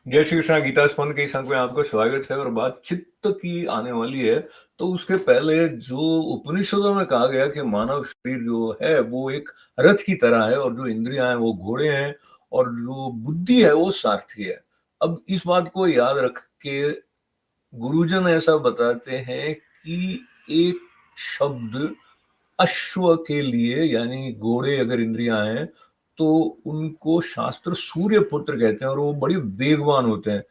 जय श्री कृष्णा। गीता स्पंद के इस अंक में आपका स्वागत है। और बात चित्त की आने वाली है, तो उसके पहले जो उपनिषदों में कहा गया कि मानव शरीर जो है वो एक रथ की तरह है, और जो इंद्रियां हैं वो घोड़े हैं, और जो बुद्धि है वो सारथी है। अब इस बात को याद रख के गुरुजन ऐसा बताते हैं कि एक शब्द अश्व के लिए, यानी घोड़े अगर इंद्रियां हैं, तो उनको शास्त्र सूर्य पुत्र कहते हैं, और वो बड़ी वेगवान होते हैं।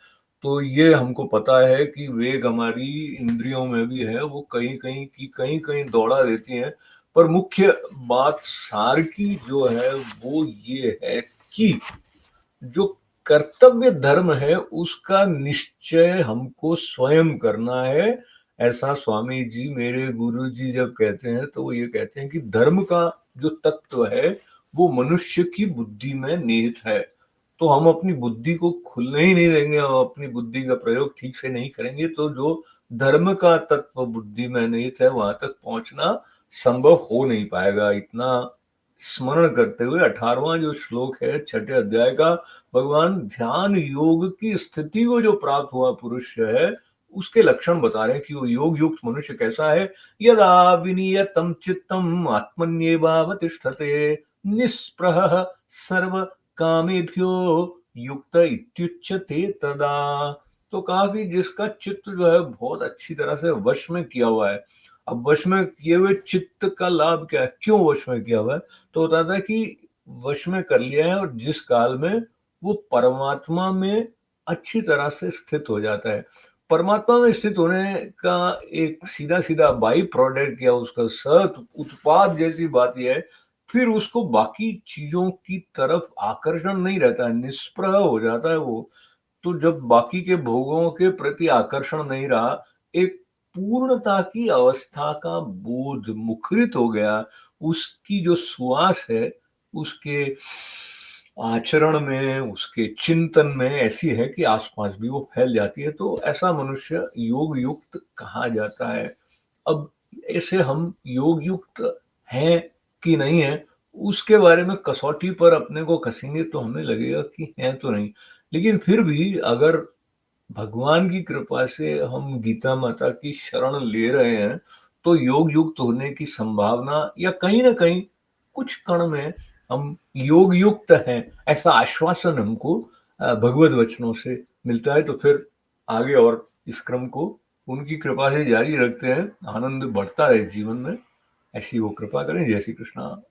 तो ये हमको पता है कि वेग हमारी इंद्रियों में भी है, वो कहीं कहीं की कहीं कहीं दौड़ा देती हैं। पर मुख्य बात सार की जो है वो ये है कि जो कर्तव्य धर्म है उसका निश्चय हमको स्वयं करना है। ऐसा स्वामी जी, मेरे गुरु जी जब कहते हैं तो वो ये कहते हैं कि धर्म का जो तत्व है वो मनुष्य की बुद्धि में निहित है। तो हम अपनी बुद्धि को खुलने ही नहीं देंगे और अपनी बुद्धि का प्रयोग ठीक से नहीं करेंगे, तो जो धर्म का तत्व बुद्धि में निहित है वहां तक पहुंचना संभव हो नहीं पाएगा। इतना स्मरण करते हुए 18वां जो श्लोक है 6ठे अध्याय का, भगवान ध्यान योग की स्थिति को जो प्राप्त हुआ पुरुष है उसके लक्षण बता रहे हैं कि वो योग युक्त मनुष्य कैसा है। यदा विनियतम चित्तम आत्मन्येवावतिष्ठते निस्पृहः सर्व कामेभ्यो युक्त इत्युच्यते तदा। तो कहा कि जिसका चित्त जो है बहुत अच्छी तरह से वश में किया हुआ है। अब वश में किए हुए चित्त का लाभ क्या है, क्यों वश में किया हुआ है? तो बताता है कि वश में कर लिया है, और जिस काल में वो परमात्मा में अच्छी तरह से स्थित हो जाता है। परमात्मा में स्थित होने का एक सीधा सीधा बाई प्रोडक्ट या उसका सत उत्पाद जैसी बात यह है, फिर उसको बाकी चीजों की तरफ आकर्षण नहीं रहता है, निष्प्रह हो जाता है वो। तो जब बाकी के भोगों के प्रति आकर्षण नहीं रहा, एक पूर्णता की अवस्था का बोध मुखरित हो गया, उसकी जो सुवास है उसके आचरण में, उसके चिंतन में ऐसी है कि आसपास भी वो फैल जाती है। तो ऐसा मनुष्य योग युक्त कहा जाता है। अब ऐसे हम योग युक्त हैं कि नहीं है, उसके बारे में कसौटी पर अपने को कसेंगे तो हमें लगेगा कि हैं तो नहीं। लेकिन फिर भी अगर भगवान की कृपा से हम गीता माता की शरण ले रहे हैं, तो योग युक्त होने की संभावना, या कहीं ना कहीं कुछ कण में हम योग युक्त हैं, ऐसा आश्वासन हमको भगवत वचनों से मिलता है। तो फिर आगे और इस क्रम को उनकी कृपा से जारी रखते हैं, आनंद बढ़ता है जीवन में। ऐसी वो कृपा करें। जय श्री कृष्णा।